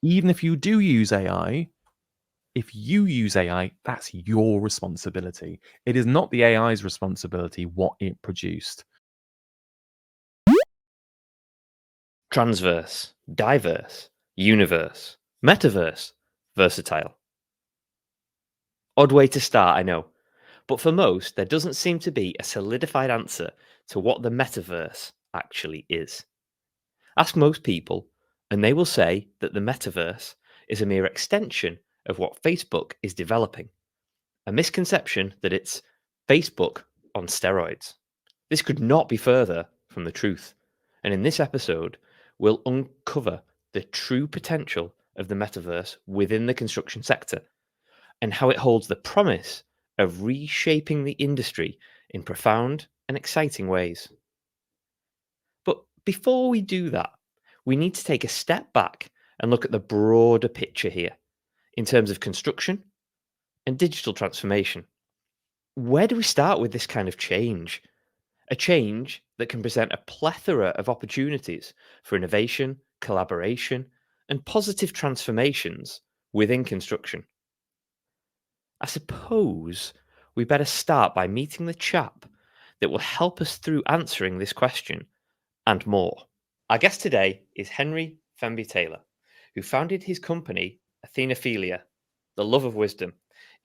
even if you do use AI, if you use AI, that's your responsibility. It is not the AI's responsibility what it produced. Transverse, diverse, universe, metaverse, versatile. Odd way to start, I know. But for most, there doesn't seem to be a solidified answer to what the metaverse actually is. Ask most people, and they will say that the metaverse is a mere extension of what Facebook is developing. A misconception that it's Facebook on steroids. This could not be further from the truth. And in this episode, we'll uncover the true potential of the metaverse within the construction sector and how it holds the promise of reshaping the industry in profound and exciting ways. But before we do that, we need to take a step back and look at the broader picture here in terms of construction and digital transformation. Where do we start with this kind of change? A change that can present a plethora of opportunities for innovation, collaboration, and positive transformations within construction. I suppose we better start by meeting the chap that will help us through answering this question and more. Our guest today is Henry Fenby-Taylor, who founded his company Athenophilia, the love of wisdom,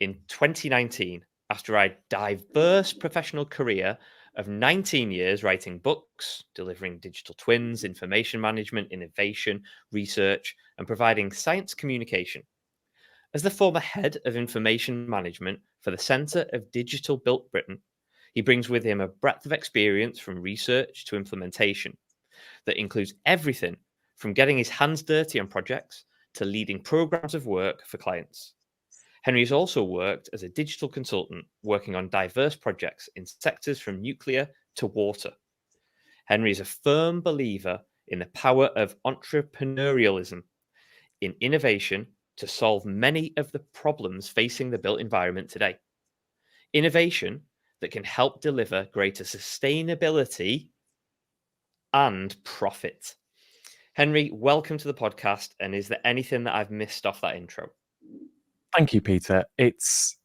in 2019 after a diverse professional career of 19 years writing books, delivering digital twins, information management, innovation, research, and providing science communication. As the former head of information management for the Centre of Digital Built Britain, he brings with him a breadth of experience from research to implementation that includes everything from getting his hands dirty on projects to leading programs of work for clients. Henry has also worked as a digital consultant working on diverse projects in sectors from nuclear to water. Henry is a firm believer in the power of entrepreneurialism in innovation to solve many of the problems facing the built environment today. Innovation that can help deliver greater sustainability and profit. Henry, welcome to the podcast. And is there anything that I've missed off that intro? Thank you, Peter. It's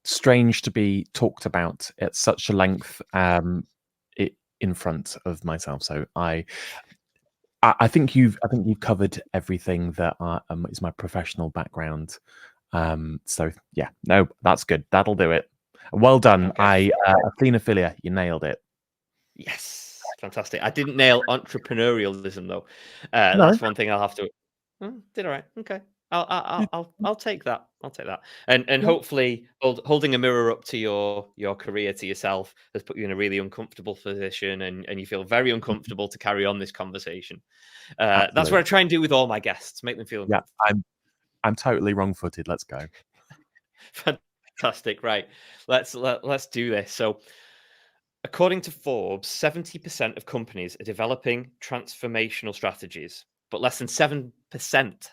strange to be talked about at such a length in front of myself. So I think you've covered everything that is my professional background. So yeah, no, that's good. That'll do it. Well done. Okay. Athenophilia, you nailed it. Yes, fantastic. I didn't nail entrepreneurialism though. No, That's one thing I'll have to. Did all right. Okay. I'll take that. I'll take that. And yeah, hopefully, holding a mirror up to your career to yourself has put you in a really uncomfortable position, and you feel very uncomfortable to carry on this conversation. That's what absolutely. I try and do with all my guests, make them feel Yeah, uncomfortable. I'm totally wrong-footed. Let's go. Fantastic. Right. Let's do this. So, according to Forbes, 70% of companies are developing transformational strategies, but less than 7%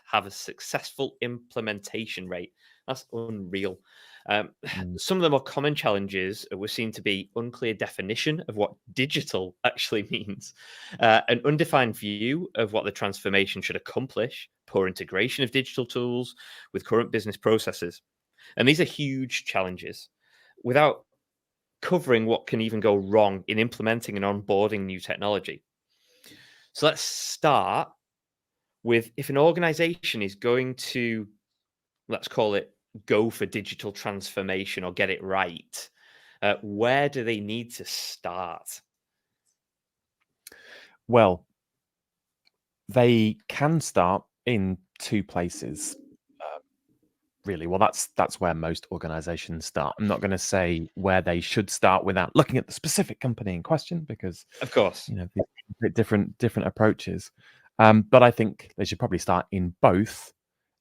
have a successful implementation rate. That's unreal. Um, Mm. some of the more common challenges were seen to be unclear definition of what digital actually means, an undefined view of what the transformation should accomplish, poor integration of digital tools with current business processes. And these are huge challenges. Without covering what can even go wrong in implementing and onboarding new technology. So let's start with if an organization is going to, let's call it, go for digital transformation or get it right, where do they need to start? Well, they can start in two places. Really, well, that's where most organizations start. I'm not going to say where they should start without looking at the specific company in question, because Of course. these are a bit different approaches. But I think they should probably start in both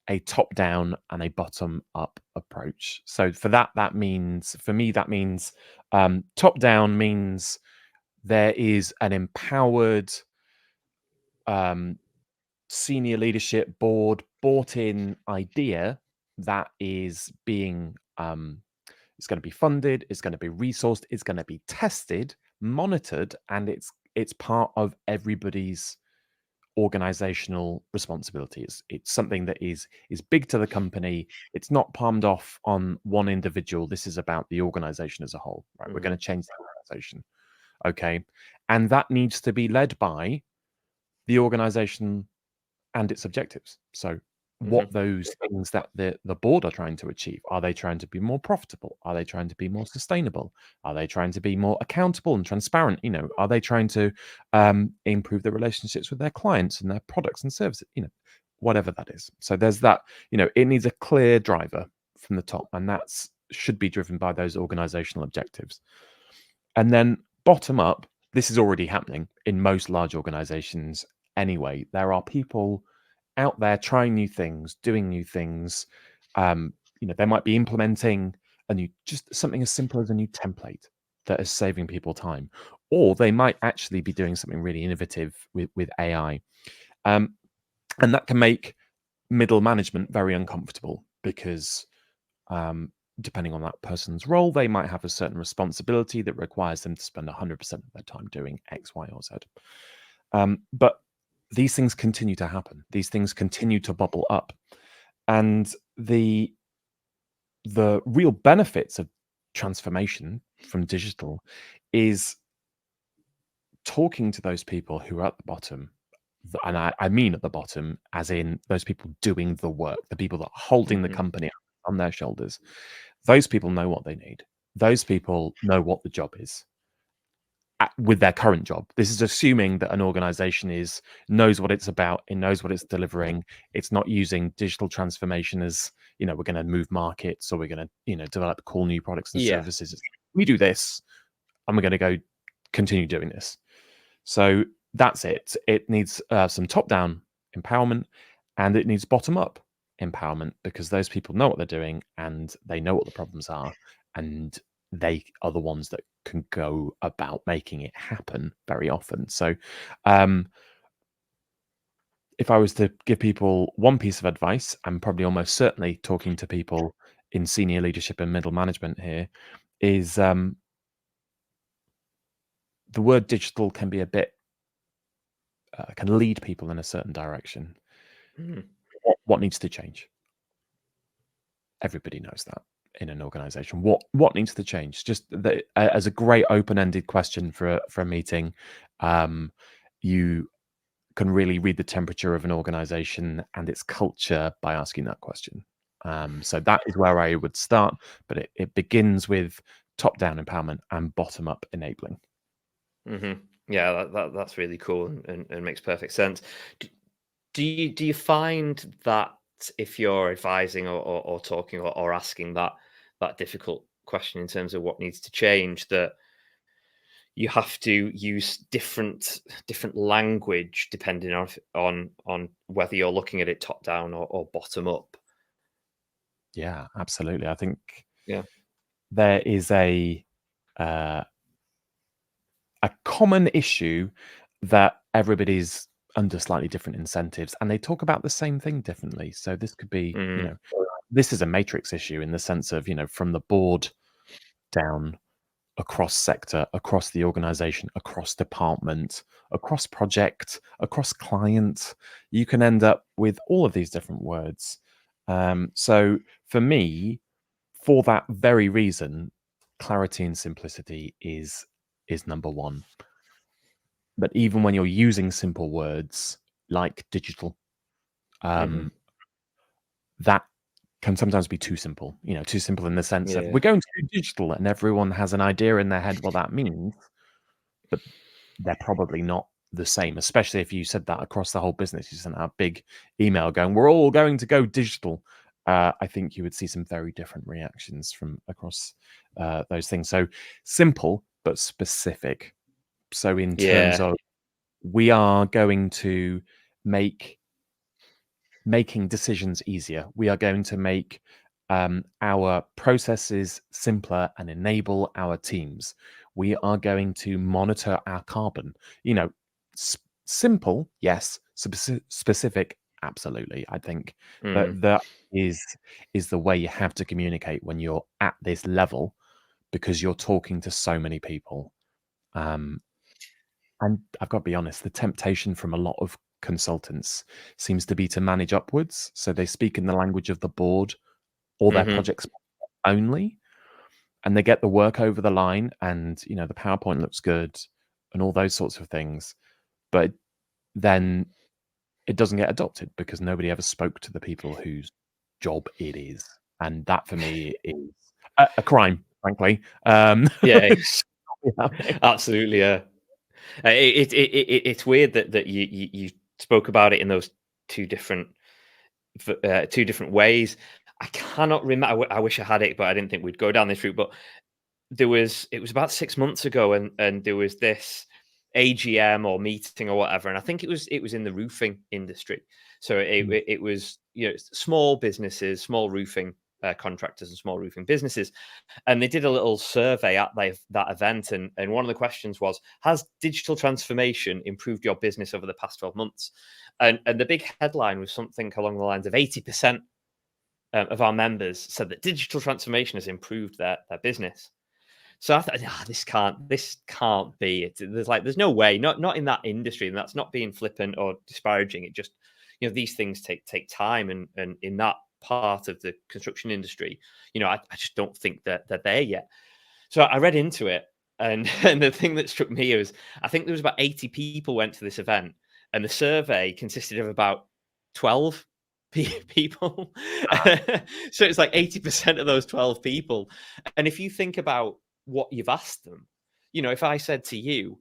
a top down and a bottom up approach. So for that means, for me, that means top down means there is an empowered um, senior leadership board bought in idea that is being it's going to be funded, it's going to be resourced, it's going to be tested, monitored, and it's part of everybody's organizational responsibility. It's something that is big to the company. It's not palmed off on one individual. This is about the organization as a whole, right? We're going to change the organization. Okay. And that needs to be led by the organization and its objectives. So what those things that the board are trying to achieve. Are they trying to be more profitable? Are they trying to be more sustainable? Are they trying to be more accountable and transparent? Are they trying to improve the relationships with their clients and their products and services? Whatever that is. So there's that. It needs a clear driver from the top, and that's should be driven by those organizational objectives. And then bottom up, this is already happening in most large organizations anyway. There are people out there trying new things, doing new things. They might be implementing just something as simple as a new template that is saving people time, or they might actually be doing something really innovative with AI, and that can make middle management very uncomfortable because depending on that person's role, they might have a certain responsibility that requires them to spend 100% of their time doing X, Y, or Z. But these things continue to happen. These things continue to bubble up. And the real benefits of transformation from digital is talking to those people who are at the bottom. And I mean at the bottom, as in those people doing the work, the people that are holding the company on their shoulders. Those people know what they need. Those people know what the job is with their current job. This is assuming that an organization knows what it's about, it knows what it's delivering. It's not using digital transformation as, we're going to move markets or we're going to, develop cool new products and services. We do this and we're going to go continue doing this. So that's it. It needs some top-down empowerment and it needs bottom-up empowerment because those people know what they're doing and they know what the problems are and they are the ones that can go about making it happen very often. So if I was to give people one piece of advice, I'm probably almost certainly talking to people in senior leadership and middle management here, is the word digital can be a bit can lead people in a certain direction. What needs to change? Everybody knows that in an organization. What needs to change? Just as a great open-ended question for a meeting, you can really read the temperature of an organization and its culture by asking that question. So that is where I would start, but it begins with top-down empowerment and bottom-up enabling. Yeah, that's really cool and makes perfect sense. Do you find that if you're advising or talking or asking that difficult question in terms of what needs to change, that you have to use different language depending on whether you're looking at it top down or bottom up? Yeah, absolutely. I think Yeah. there is a common issue that everybody's under slightly different incentives and they talk about the same thing differently. So this could be, this is a matrix issue in the sense of, from the board down, across sector, across the organization, across department, across project, across client. You can end up with all of these different words. So for me, for that very reason, clarity and simplicity is number one. But even when you're using simple words like digital, that can sometimes be too simple, too simple in the sense of we're going to do digital and everyone has an idea in their head what that means, but they're probably not the same, especially if you said that across the whole business. You sent out a big email going, we're all going to go digital. I think you would see some very different reactions from across those things. So simple, but specific. So in terms of we are going to making decisions easier. We are going to make our processes simpler and enable our teams. We are going to monitor our carbon. Simple, yes. Specific, absolutely. I think that is the way you have to communicate when you're at this level, because you're talking to so many people. And I've got to be honest, the temptation from a lot of consultants seems to be to manage upwards. So they speak in the language of the board or their projects only, and they get the work over the line, and you know the PowerPoint looks good and all those sorts of things, but then it doesn't get adopted because nobody ever spoke to the people whose job it is, and that for me is a crime, frankly. Yeah, Yeah. absolutely. Yeah, it's weird that you spoke about it in those two different ways. I cannot remember. I wish I had it, but I didn't think we'd go down this route. But it was about 6 months ago, and there was this AGM or meeting or whatever, and I think it was in the roofing industry. So it was, you know, small businesses, small roofing contractors and small roofing businesses, and they did a little survey at that event, and one of the questions was, has digital transformation improved your business over the past 12 months? And the big headline was something along the lines of 80% of our members said that digital transformation has improved their business. So I thought, this can't be it. There's no way, not in that industry, and that's not being flippant or disparaging. It just, you know, these things take time, and in that part of the construction industry, you know, I just don't think that they're there yet. So I read into it, and and the thing that struck me was, I think there was about 80 people went to this event, and the survey consisted of about 12 people. So it's like 80% of those 12 people. And if you think about what you've asked them, you know, if I said to you,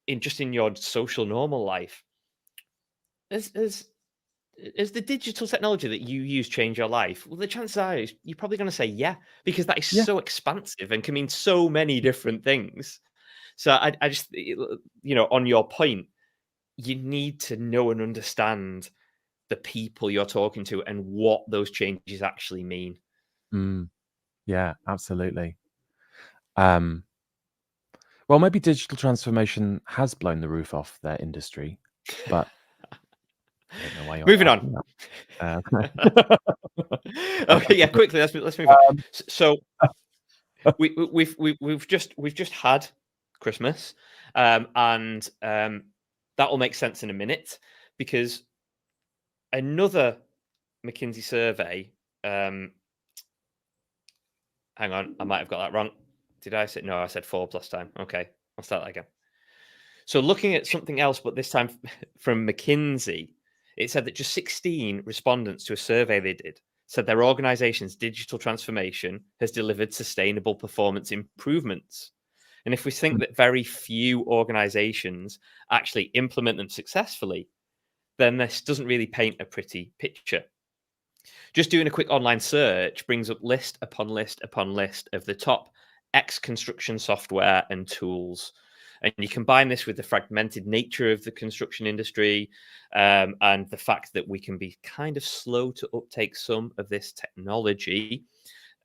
in your social normal life, has the digital technology that you use change your life? Well, the chances are you're probably going to say yeah, because that is Yeah. so expansive and can mean so many different things. So I just, you know, on your point, you need to know and understand the people you're talking to and what those changes actually mean. Mm, yeah, absolutely. Um, well, maybe digital transformation has blown the roof off their industry, but I don't know why you're Moving on. asking that. Okay, yeah, quickly, let's move on. So we've just had Christmas, and that will make sense in a minute, because another McKinsey survey. Hang on, I might have got that wrong. Did I say no? I said Forbes last time. Okay, I'll start that again. So looking at something else, but this time from McKinsey, it said that just 16 respondents to a survey they did said their organization's digital transformation has delivered sustainable performance improvements. And if we think that very few organizations actually implement them successfully, then this doesn't really paint a pretty picture. Just doing a quick online search brings up list upon list upon list of the top X construction software and tools. And you combine this with the fragmented nature of the construction industry, and the fact that we can be kind of slow to uptake some of this technology.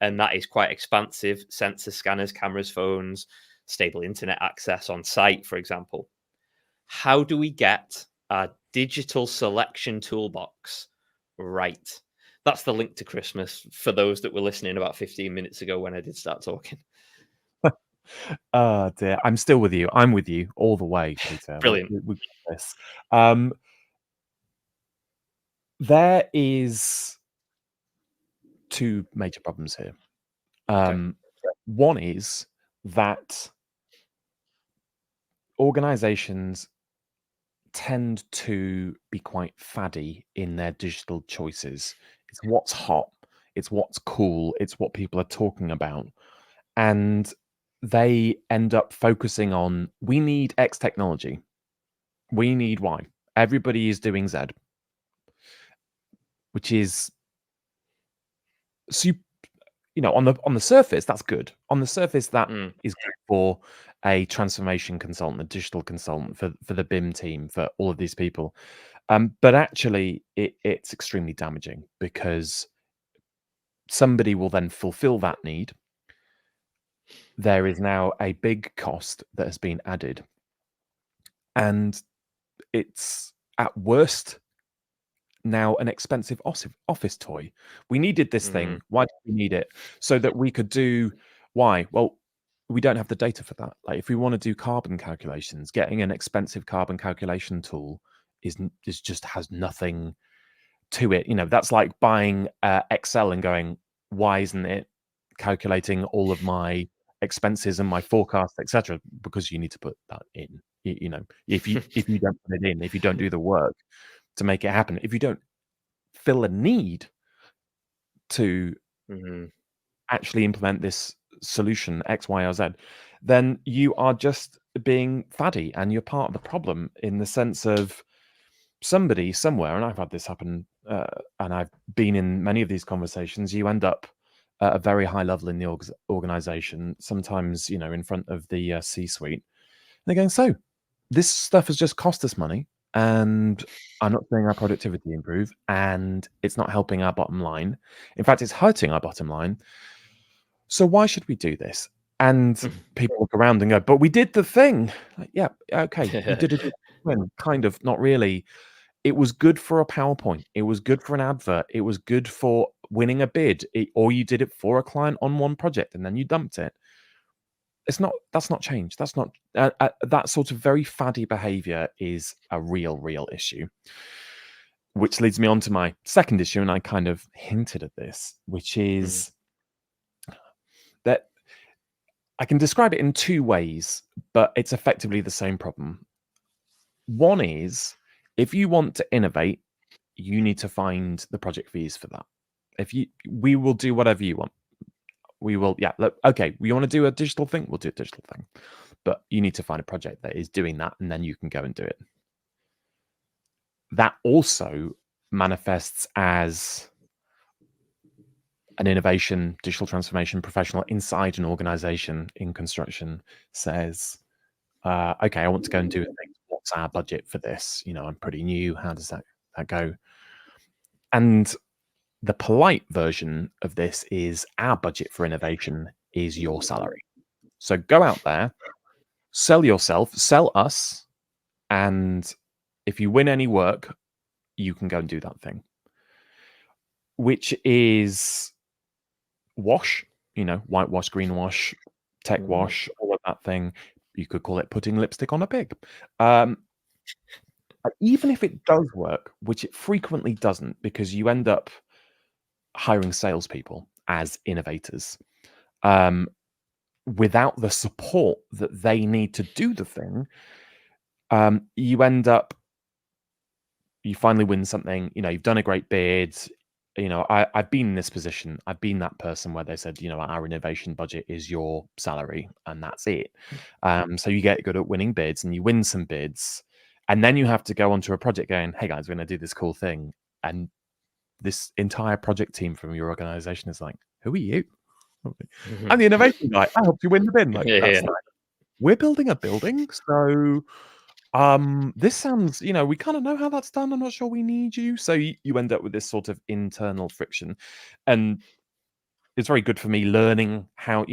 And that is quite expansive: sensor scanners, cameras, phones, stable internet access on site, for example. How do we get our digital selection toolbox right? That's the link to Christmas for those that were listening about 15 minutes ago when I did start talking. Oh dear, I'm still with you. I'm with you all the way, Peter. Brilliant. We got this. There is two major problems here. Okay. One is that organizations tend to be quite faddy in their digital choices. It's what's hot, it's what's cool, it's what people are talking about. And they end up focusing on, we need X technology, we need Y. Everybody is doing Z, which is super, you know, on the surface, that's good. On the surface, that is good for a transformation consultant, a digital consultant, for the BIM team, for all of these people. But actually, it's extremely damaging, because somebody will then fulfill that need. There is now a big cost that has been added, and it's at worst now an expensive office toy. We needed this thing. Why did we need it? So that we could do why? Well, we don't have the data for that. Like, if we want to do carbon calculations, getting an expensive carbon calculation tool just has nothing to it. That's like buying Excel and going, why isn't it calculating all of my expenses and my forecast, etc.? Because you need to put that in. If you don't put it in, if you don't do the work to make it happen, if you don't fill a need to actually implement this solution X, Y, or Z, then you are just being faddy, and you're part of the problem in the sense of somebody somewhere. And I've had this happen, and I've been in many of these conversations. You end up at a very high level in the organization, sometimes in front of the C-suite. They're going, so this stuff has just cost us money, and I'm not seeing our productivity improve, and it's not helping our bottom line. In fact, it's hurting our bottom line. So why should we do this? And people look around and go, but we did the thing. Like, yeah, okay, you did it. Kind of, not really. It was good for a PowerPoint. It was good for an advert. It was good for winning a bid, or you did it for a client on one project and then you dumped it. That's not change. That's not that sort of very faddy behavior is a real issue. Which leads me on to my second issue, and I kind of hinted at this, which is that I can describe it in two ways, but it's effectively the same problem. One is, if you want to innovate, you need to find the project fees for that. We will do whatever you want. We will, look, okay, we want to do a digital thing, we'll do a digital thing. But you need to find a project that is doing that, and then you can go and do it. That also manifests as an innovation, digital transformation professional inside an organization in construction says, okay, I want to go and do a thing. What's our budget for this? I'm pretty new. How does that go? And the polite version of this is, our budget for innovation is your salary. So go out there, sell yourself, sell us, and if you win any work, you can go and do that thing. Which is wash, whitewash, greenwash, tech wash, all of that thing. You could call it putting lipstick on a pig. Even if it does work, which it frequently doesn't, because you end up hiring salespeople as innovators without the support that they need to do the thing. You end up, you finally win something, you've done a great bid. I've been in this position. I've been that person where they said, our innovation budget is your salary, and that's it. So you get good at winning bids, and you win some bids, and then you have to go onto a project going, hey guys, we're going to do this cool thing. And this entire project team from your organization is like, who are you? I'm the innovation guy. I helped you win the bid. Like, that's nice. We're building a building, so this sounds, we kind of know how that's done. I'm not sure we need you. So you end up with this sort of internal friction, and it's very good for me learning how,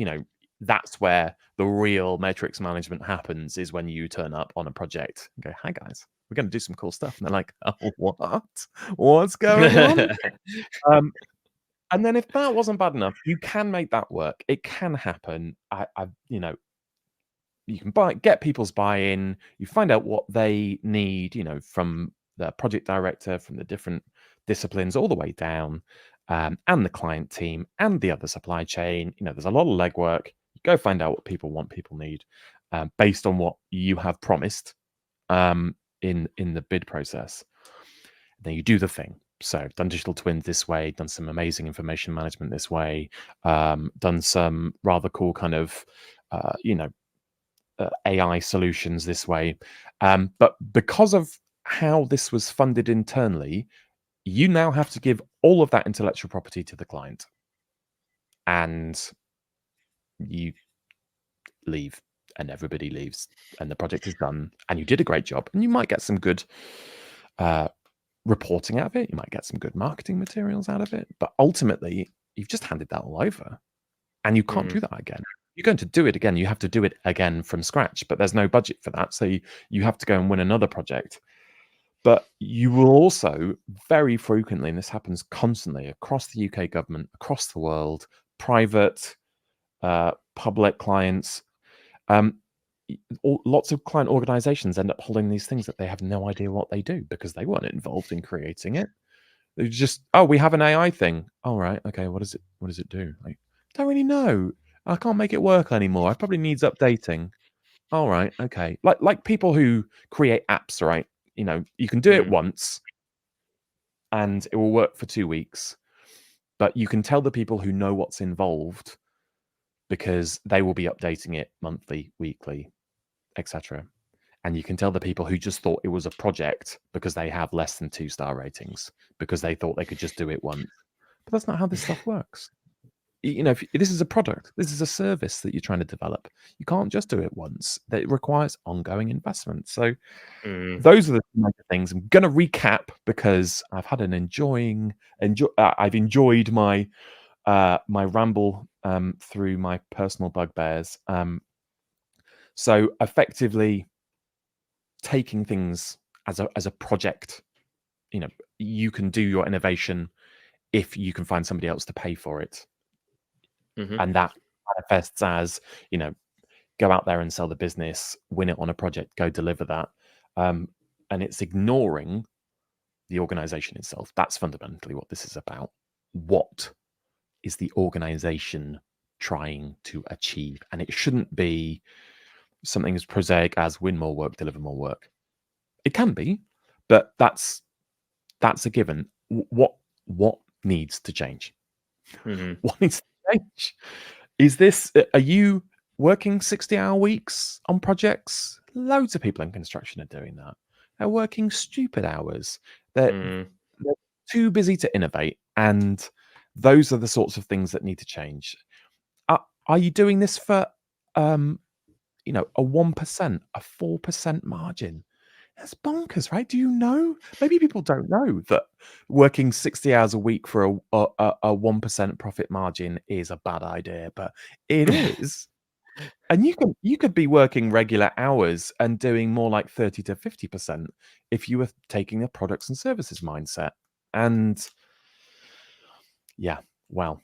that's where the real matrix management happens, is when you turn up on a project and go, hi guys, we're going to do some cool stuff. And they're like, oh, what's going on? And then if that wasn't bad enough, you can make that work. It can happen. You can get people's buy-in. You find out what they need, from the project director, from the different disciplines, all the way down, and the client team and the other supply chain. There's a lot of legwork. You go find out what people want, people need, based on what you have promised in the bid process. Then you do the thing. So done digital twins this way, done some amazing information management this way, done some rather cool kind of, AI solutions this way. But because of how this was funded internally, you now have to give all of that intellectual property to the client. And you leave, and everybody leaves, and the project is done, and you did a great job, and you might get some good reporting out of it. You might get some good marketing materials out of it. But ultimately, you've just handed that all over, and you can't do that again. You're going to do it again. You have to do it again from scratch, but there's no budget for that. So you have to go and win another project. But you will also very frequently, and this happens constantly across the UK government, across the world, private, public clients, lots of client organizations end up holding these things that they have no idea what they do because they weren't involved in creating it. They just, oh, we have an AI thing. All right, okay, what does it do? Like, don't really know. I can't make it work anymore. It probably needs updating. All right, okay. Like people who create apps, right? You can do it once and it will work for 2 weeks, but you can tell the people who know what's involved because they will be updating it monthly, weekly, etc. And you can tell the people who just thought it was a project because they have less than 2-star ratings because they thought they could just do it once. But that's not how this stuff works. If this is a product, this is a service that you're trying to develop. You can't just do it once. That it requires ongoing investment. So those are the major things. I'm going to recap because I've had an I've enjoyed my my ramble through my personal bugbears. So effectively, taking things as a project, you can do your innovation if you can find somebody else to pay for it, and that manifests as go out there and sell the business, win it on a project, go deliver that, and it's ignoring the organization itself. That's fundamentally what this is about. What is the organization trying to achieve? And it shouldn't be something as prosaic as win more work, deliver more work. It can be, but that's a given. What needs to change? What needs to change? Is this? Are you working 60-hour weeks on projects? Loads of people in construction are doing that. They're working stupid hours. They're too busy to innovate, and those are the sorts of things that need to change. Are you doing this for a 1%, a 4% margin? That's bonkers, right? Do you know? Maybe people don't know that working 60 hours a week for a 1% profit margin is a bad idea, but it is. And you could be working regular hours and doing more like 30 to 50% if you were taking a products and services mindset. And yeah, well,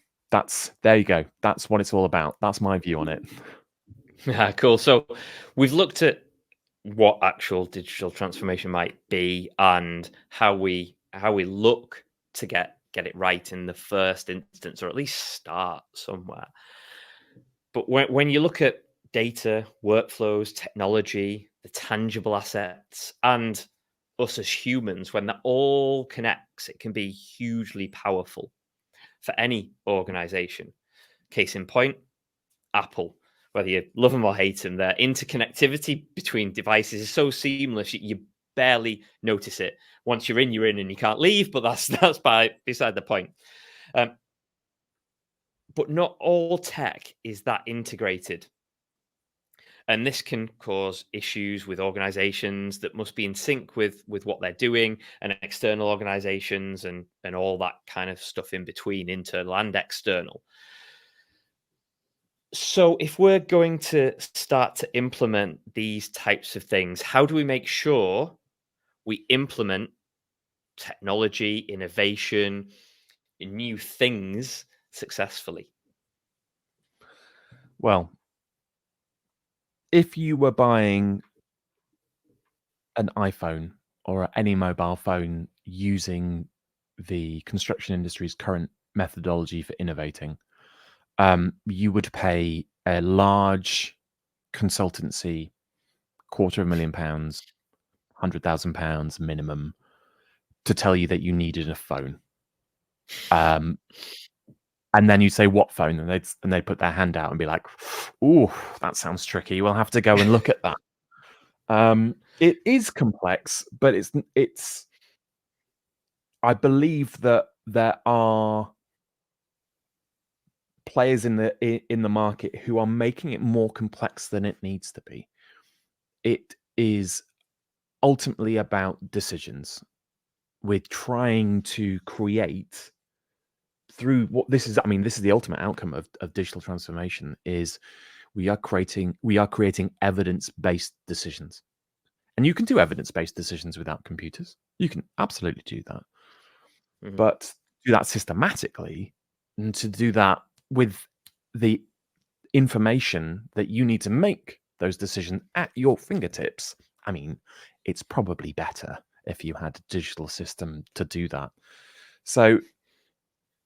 there you go. That's what it's all about. That's my view on it. Yeah, cool. So we've looked at what actual digital transformation might be and how we look to get it right in the first instance, or at least start somewhere. But when you look at data, workflows, technology, the tangible assets, and us as humans, when that all connects, it can be hugely powerful for any organization. Case in point, Apple. Whether you love them or hate them, their interconnectivity between devices is so seamless you barely notice it. Once you're in, and you can't leave. But that's beside the point. But not all tech is that integrated, and this can cause issues with organizations that must be in sync with what they're doing, and external organizations, and all that kind of stuff in between, internal and external. So if we're going to start to implement these types of things, how do we make sure we implement technology, innovation, new things successfully? Well, if you were buying an iPhone or any mobile phone using the construction industry's current methodology for innovating, you would pay a large consultancy, £250,000, £100,000 minimum, to tell you that you needed a phone. And then you say, what phone? And they'd put their hand out and be like, "Ooh, that sounds tricky. We'll have to go and look at that." It is complex, but it's. I believe that there are players in the market who are making it more complex than it needs to be. It is ultimately about decisions. We're trying to create through what this is. I mean, this is the ultimate outcome of digital transformation. Is we are creating evidence-based decisions, and you can do evidence-based decisions without computers. You can absolutely do that, but do that systematically, and to do that with the information that you need to make those decisions at your fingertips. I mean, it's probably better if you had a digital system to do that. So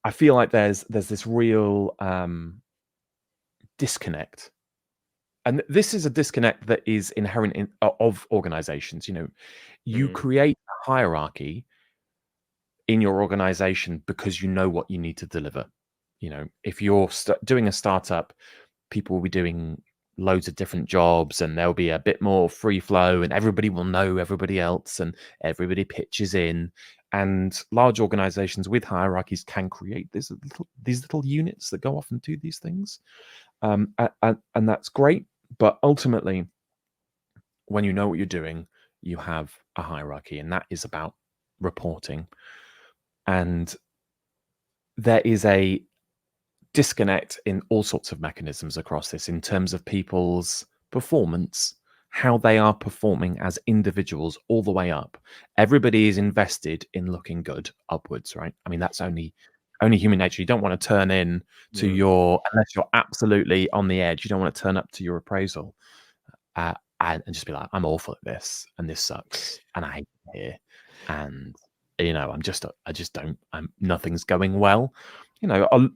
I feel like there's this real disconnect, and this is a disconnect that is inherent in of organizations. You create a hierarchy in your organization because you know what you need to deliver. If you're doing a startup, people will be doing loads of different jobs, and there'll be a bit more free flow, and everybody will know everybody else, and everybody pitches in. And large organizations with hierarchies can create these little units that go off and do these things, and that's great. But ultimately, when you know what you're doing, you have a hierarchy, and that is about reporting. And there is a disconnect in all sorts of mechanisms across this in terms of people's performance, how they are performing as individuals all the way up. Everybody is invested in looking good upwards, right? I mean, that's only human nature. You don't want to turn in to unless you're absolutely on the edge, you don't want to turn up to your appraisal and just be like, I'm awful at this, and this sucks, and I hate it here, and I just don't. Nothing's going well.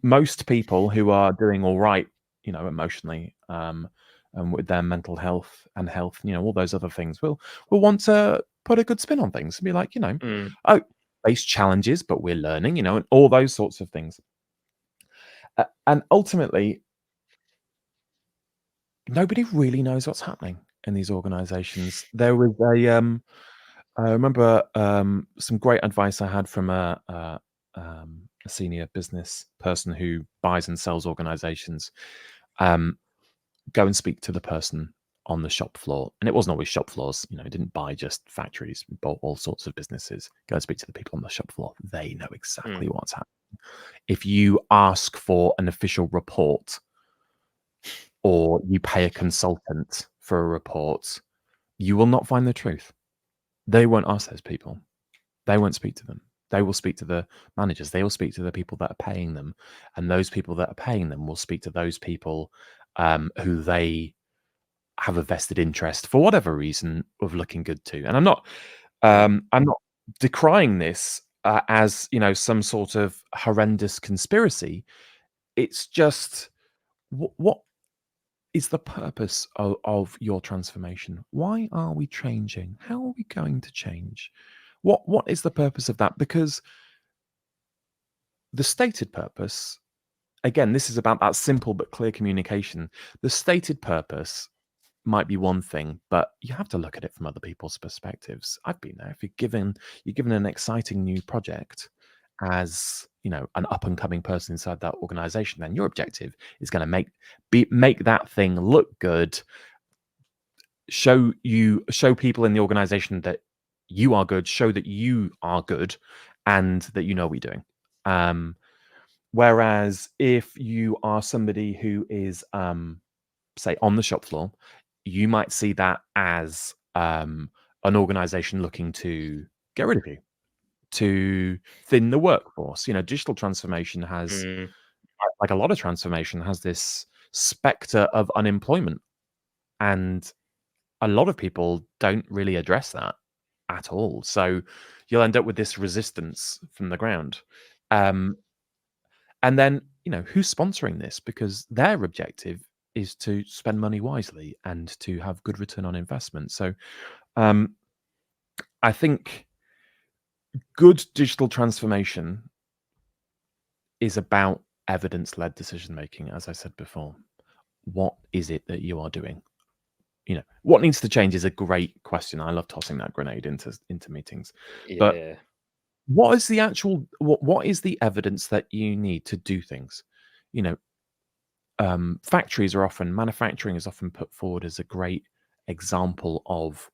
Most people who are doing all right, emotionally, and with their mental health and health, all those other things, will want to put a good spin on things and be like, oh, face challenges, but we're learning, and all those sorts of things. And ultimately, nobody really knows what's happening in these organizations. There was I remember some great advice I had from a senior business person who buys and sells organizations. Go and speak to the person on the shop floor. And it wasn't always shop floors. It didn't buy just factories, it bought all sorts of businesses. Go and speak to the people on the shop floor. They know exactly what's happening. If you ask for an official report or you pay a consultant for a report, you will not find the truth. They won't ask those people. They won't speak to them. They will speak to the managers. They will speak to the people that are paying them. And those people that are paying them will speak to those people who they have a vested interest, for whatever reason, of looking good to. And I'm not decrying this as some sort of horrendous conspiracy. It's just what is the purpose of your transformation? Why are we changing? How are we going to change? What is the purpose of that? Because the stated purpose, again, this is about that simple but clear communication. The stated purpose might be one thing, but you have to look at it from other people's perspectives. I've been there. If you're given an exciting new project as an up and coming person inside that organization, then your objective is going to make that thing look good, show people in the organization that you are good, show that you are good, and that you know what you're doing. Whereas if you are somebody who is say on the shop floor, you might see that as an organization looking to get rid of you, to thin the workforce. Digital transformation has, like a lot of transformation, has this specter of unemployment, and a lot of people don't really address that at all. So you'll end up with this resistance from the ground. And then, who's sponsoring this? Because their objective is to spend money wisely and to have good return on investment. So I think good digital transformation is about evidence-led decision making, as I said before. What is it that you are doing? What needs to change is a great question. I love tossing that grenade into meetings. But what is the evidence that you need to do things? Manufacturing is often put forward as a great example of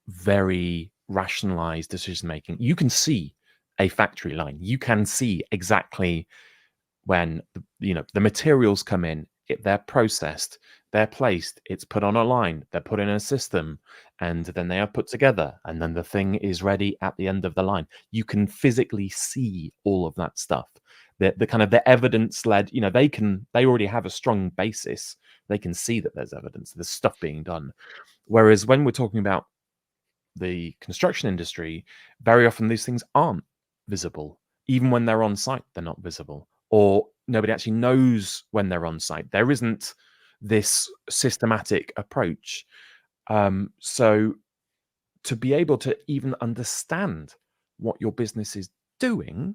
very rationalized decision making. You can see a factory line. You can see exactly when the materials come in, they're processed, they're placed, it's put on a line, they're put in a system, and then they are put together, and then the thing is ready at the end of the line. You can physically see all of that stuff. the kind of the evidence led, they already have a strong basis. They can see that there's evidence, there's stuff being done. Whereas when we're talking about the construction industry, very often these things aren't visible. Even when they're on site, they're not visible, or nobody actually knows when they're on site. There isn't this systematic approach. So to be able to even understand what your business is doing,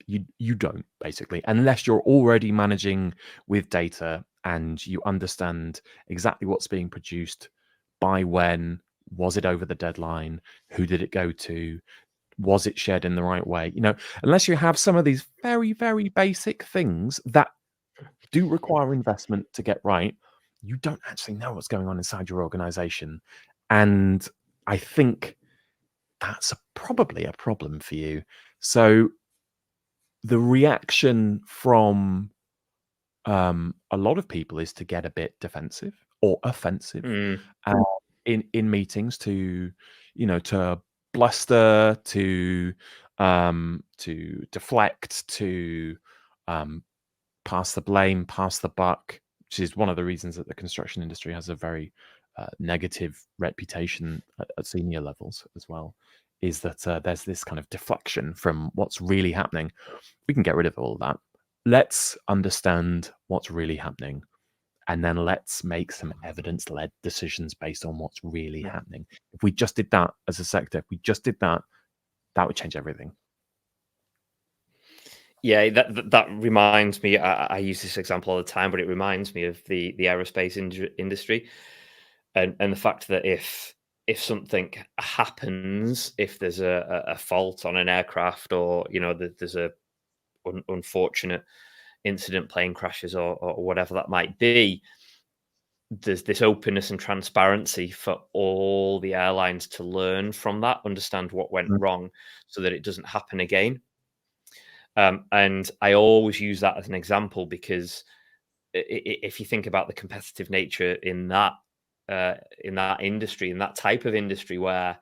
you don't, basically, unless you're already managing with data and you understand exactly what's being produced, by when, was it over the deadline, who did it go to, was it shared in the right way. Unless you have some of these very, very basic things that do require investment to get right, you don't actually know what's going on inside your organization. And I think that's probably a problem for you. So the reaction from a lot of people is to get a bit defensive or offensive uh, in meetings, to bluster, to deflect, to pass the blame, pass the buck, which is one of the reasons that the construction industry has a very negative reputation at senior levels as well, is that there's this kind of deflection from what's really happening. We can get rid of all of that. Let's understand what's really happening, and then let's make some evidence-led decisions based on what's really happening. If we just did that as a sector, if we just did that, that would change everything. Yeah, that reminds me. I use this example all the time, but it reminds me of the aerospace industry, and the fact that if something happens, if there's a fault on an aircraft, or there's a unfortunate incident, plane crashes, or whatever that might be, there's this openness and transparency for all the airlines to learn from that, understand what went wrong, so that it doesn't happen again. And I always use that as an example because if you think about the competitive nature in that industry, in that type of industry, where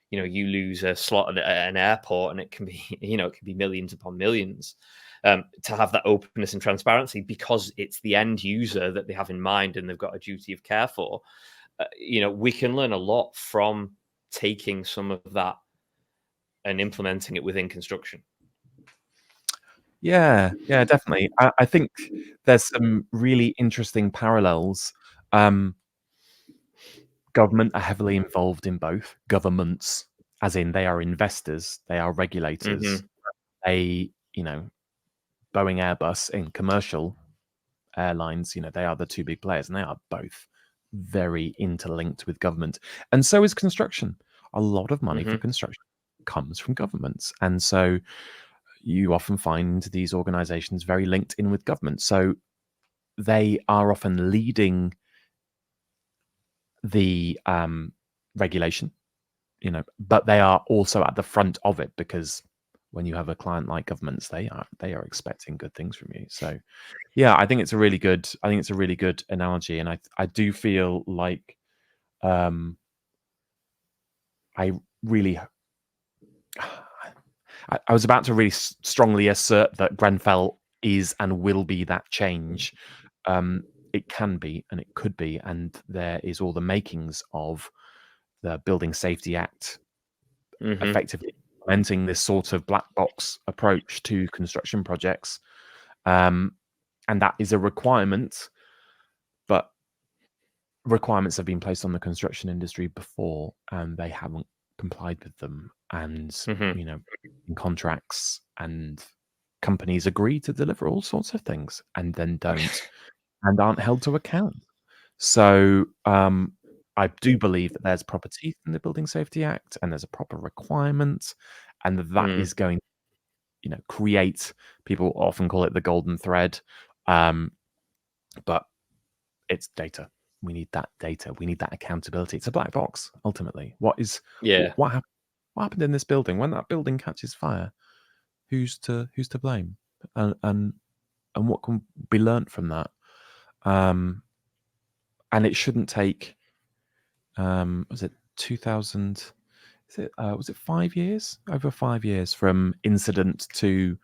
you lose a slot at an airport and it can be it can be millions upon millions, to have that openness and transparency, because it's the end user that they have in mind and they've got a duty of care for. We can learn a lot from taking some of that and implementing it within construction. Yeah, definitely. I think there's some really interesting parallels. Government are heavily involved in both. Governments, as in they are investors, they are regulators. They, Boeing, Airbus in commercial airlines, they are the two big players, and they are both very interlinked with government. And so is construction. A lot of money for construction comes from governments. And so you often find these organizations very linked in with government. So they are often leading the regulation, but they are also at the front of it, because when you have a client like governments, they are expecting good things from you. So yeah, I think it's a really good analogy, and I do feel like I really I was about to really strongly assert that Grenfell is and will be that change. It can be and it could be, and there is all the makings of the Building Safety Act effectively implementing this sort of black box approach to construction projects. And that is a requirement, but requirements have been placed on the construction industry before, and they haven't complied with them. And, in contracts, and companies agree to deliver all sorts of things and then don't, and aren't held to account. So, I do believe that there's proper teeth in the Building Safety Act, and there's a proper requirement, and that is going, create, people often call it the golden thread, but it's data. We need that data. We need that accountability. It's a black box, ultimately. What happened in this building? When that building catches fire, who's to blame? And what can be learnt from that? And it shouldn't take was it 2000, was it 5 years? Over 5 years from incident to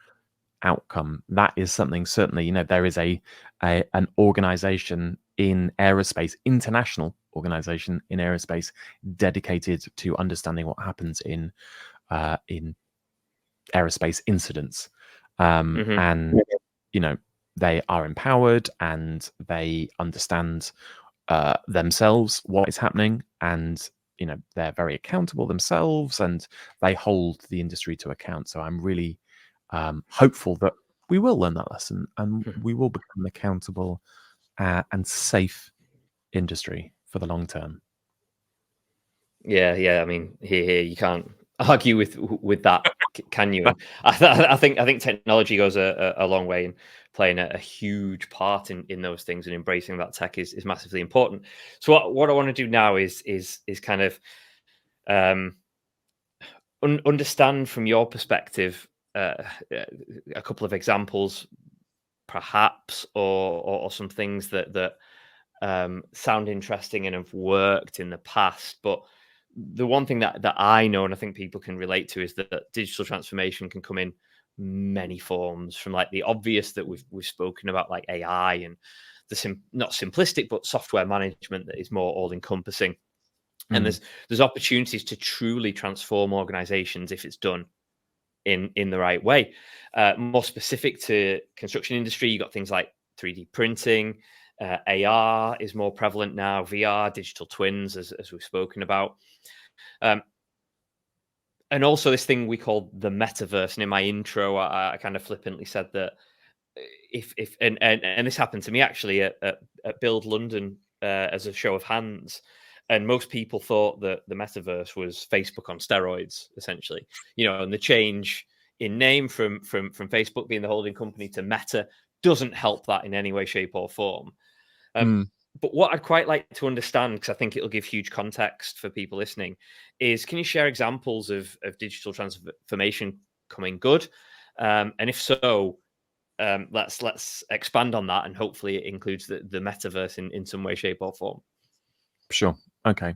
outcome. That is something certainly, there is an organization in aerospace, international organization in aerospace, dedicated to understanding what happens in aerospace incidents. And they are empowered and they understand themselves what is happening, and they're very accountable themselves, and they hold the industry to account. So I'm really hopeful that we will learn that lesson and we will become an accountable and safe industry for the long term. Yeah. I mean, here you can't argue with that, can you? And I think technology goes a long way in playing a huge part in those things, and embracing that tech is massively important. So what I want to do now is kind of understand from your perspective a couple of examples, perhaps, or some things that sound interesting and have worked in the past. But the one thing that I know, and I think people can relate to, is that digital transformation can come in many forms, from like the obvious that we've spoken about, like AI, and the not simplistic, but software management that is more all encompassing. And there's opportunities to truly transform organizations if it's done in the right way. More specific to construction industry, you got things like 3D printing, AR is more prevalent now, VR, digital twins, as we've spoken about. And also this thing we call the metaverse. And in my intro, I kind of flippantly said that if and this happened to me actually at Build London as a show of hands. And most people thought that the metaverse was Facebook on steroids, essentially. And the change in name from Facebook being the holding company to Meta doesn't help that in any way, shape, or form. But what I'd quite like to understand, because I think it'll give huge context for people listening, is can you share examples of digital transformation coming good? And if so, let's expand on that, and hopefully it includes the metaverse in some way, shape, or form. Sure. Okay.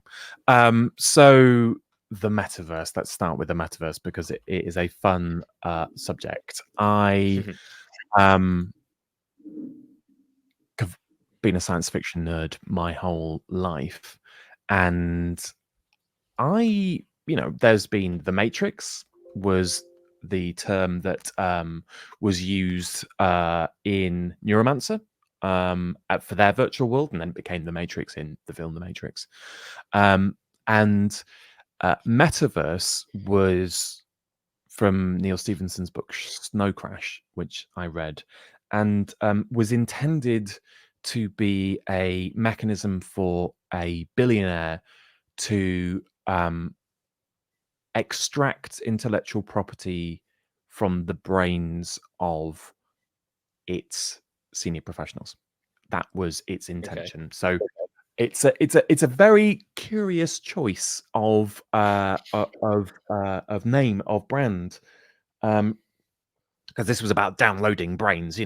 So the metaverse, let's start with the metaverse because it is a fun subject. I have been a science fiction nerd my whole life, and there's been The Matrix was the term that was used in Neuromancer for their virtual world, and then it became The Matrix in the film The Matrix. And Metaverse was from Neil Stephenson's book Snow Crash, which I read, and was intended to be a mechanism for a billionaire to extract intellectual property from the brains of its senior professionals. That was its intention. Okay. So it's a very curious choice of name, of brand, because this was about downloading brains.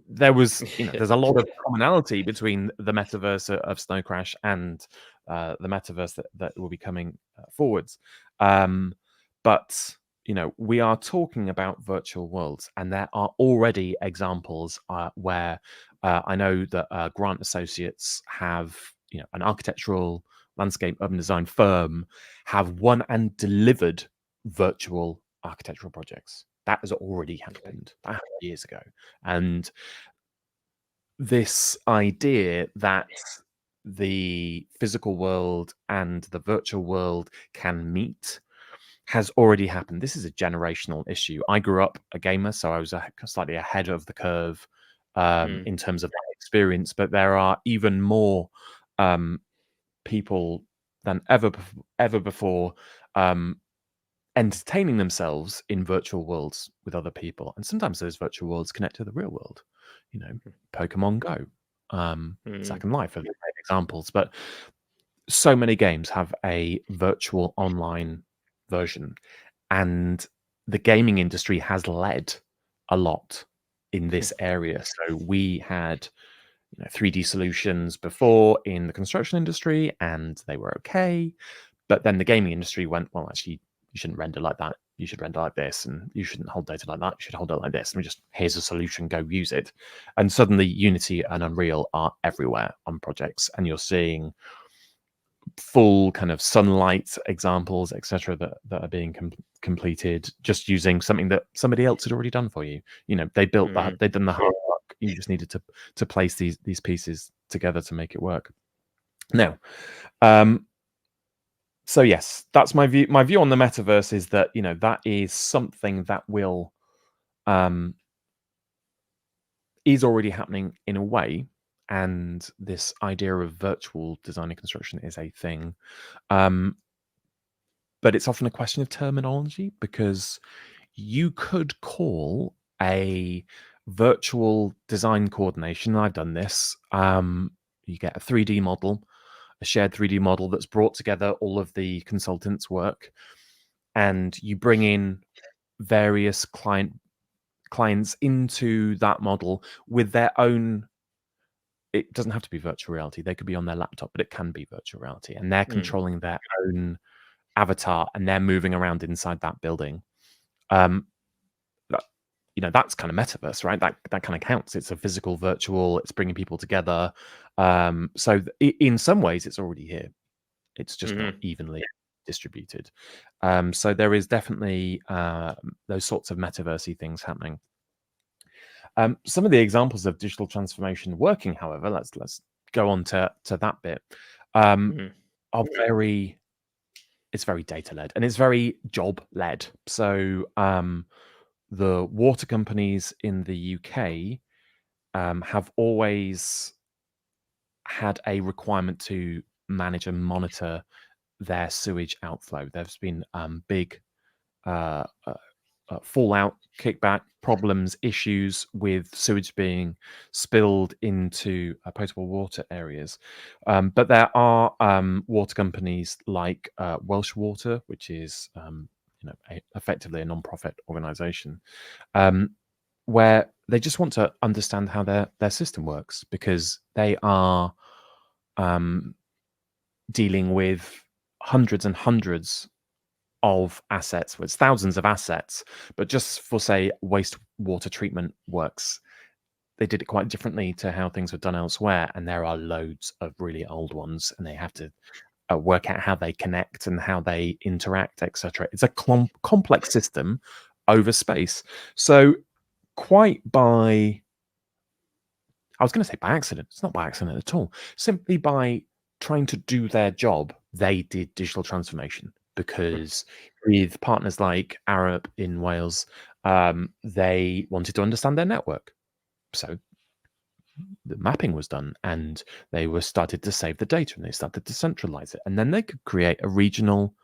There was there's a lot of commonality between the metaverse of Snow Crash and the metaverse that will be coming forwards. But we are talking about virtual worlds, and there are already examples where I know that Grant Associates have an architectural landscape urban design firm have won and delivered virtual architectural projects. That has already happened. That happened years ago. And this idea that the physical world and the virtual world can meet has already happened. This is a generational issue. I grew up a gamer, so I was slightly ahead of the curve in terms of that experience. But there are even more people than ever before entertaining themselves in virtual worlds with other people, and sometimes those virtual worlds connect to the real world. Pokemon Go, Second Life are great examples, but so many games have a virtual online version, and the gaming industry has led a lot in this area. So we had 3D solutions before in the construction industry, and they were okay, but then the gaming industry went, well, actually you shouldn't render like that you should render like this, and you shouldn't hold data like that. You should hold it like this. And just here's a solution, go use it. And suddenly Unity and Unreal are everywhere on projects, and you're seeing full kind of sunlight examples, etc., that are being completed just using something that somebody else had already done for you. They built that, they'd done the hard work. You just needed to place these pieces together to make it work. Now, so yes, that's my view. My view on the metaverse is that that is something that will is already happening in a way, and this idea of virtual design and construction is a thing. But it's often a question of terminology, because you could call a virtual design coordination, and I've done this, you get a 3D model, a shared 3D model that's brought together all of the consultants' work, and you bring in various clients into that model with their own. It doesn't have to be virtual reality. They could be on their laptop, but it can be virtual reality, and they're controlling their own avatar, and they're moving around inside that building. That's kind of metaverse, right? That kind of counts. It's a physical virtual. It's bringing people together. So in some ways, it's already here. It's just not evenly distributed. So there is definitely those sorts of metaversey things happening. Some of the examples of digital transformation working, however, let's go on to that bit, are very. It's very data led, and it's very job led. So the water companies in the UK have always had a requirement to manage and monitor their sewage outflow. There's been big fallout, kickback problems, issues with sewage being spilled into potable water areas. But there are water companies like Welsh Water, which is effectively a non-profit organization, where they just want to understand how their system works, because they are dealing with hundreds and hundreds of assets, with thousands of assets. But just for, say, wastewater treatment works, they did it quite differently to how things were done elsewhere, and there are loads of really old ones, and they have to work out how they connect and how they interact, etc. It's a complex system over space. So quite by, I was going to say by accident. It's not by accident at all. Simply by trying to do their job, they did digital transformation, because with partners like Arup in Wales, they wanted to understand their network. So the mapping was done, and they were started to save the data, and they started to centralize it. And then they could create a regional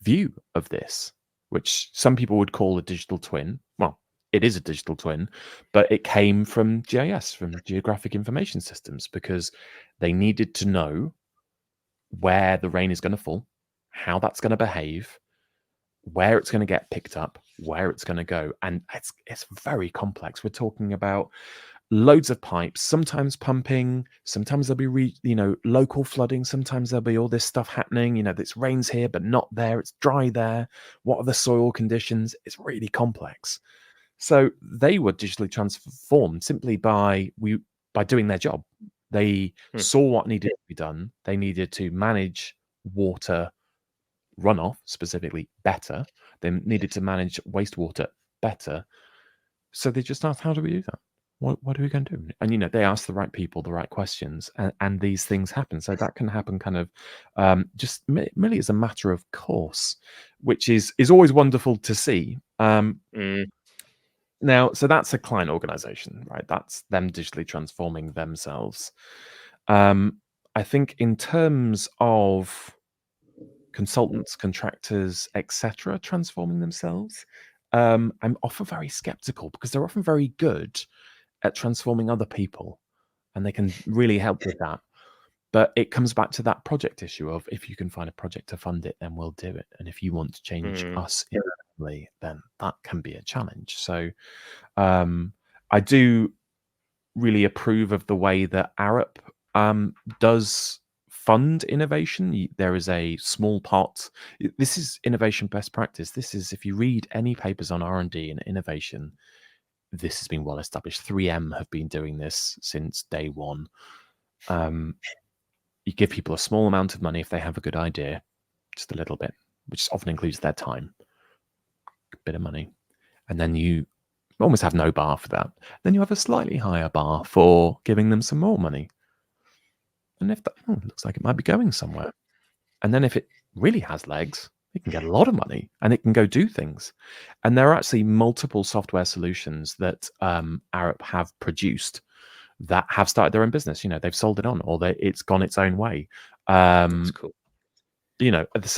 view of this, which some people would call a digital twin. Well, it is a digital twin, but it came from GIS, from geographic information systems, because they needed to know where the rain is going to fall, how that's going to behave, where it's going to get picked up, where it's going to go. And it's very complex. We're talking about loads of pipes, sometimes pumping, sometimes there'll be local flooding, sometimes there'll be all this stuff happening, this rains here but not there, it's dry there, what are the soil conditions? It's really complex. So they were digitally transformed simply by doing their job. They saw what needed to be done. They needed to manage water runoff specifically better. They needed to manage wastewater better. So they just asked, how do we do that? What are we going to do? And they ask the right people the right questions, and these things happen. So that can happen kind of just merely as a matter of course, which is always wonderful to see. Now, so that's a client organization, right? That's them digitally transforming themselves. I think in terms of consultants, contractors, etc., transforming themselves, I'm often very skeptical, because they're often very good at transforming other people, and they can really help with that. But it comes back to that project issue of, if you can find a project to fund it, then we'll do it. And if you want to change us internally, then that can be a challenge. So I do really approve of the way that Arup does fund innovation. There is a small pot. This is innovation best practice. This is, if you read any papers on R&D and innovation, this has been well established. 3M have been doing this since day one. You give people a small amount of money if they have a good idea, just a little bit, which often includes their time, a bit of money. And then you almost have no bar for that. Then you have a slightly higher bar for giving them some more money. And if that looks like it might be going somewhere. And then if it really has legs, it can get a lot of money and it can go do things. And there are actually multiple software solutions that Arup have produced that have started their own business. They've sold it on, or it's gone its own way. That's cool. So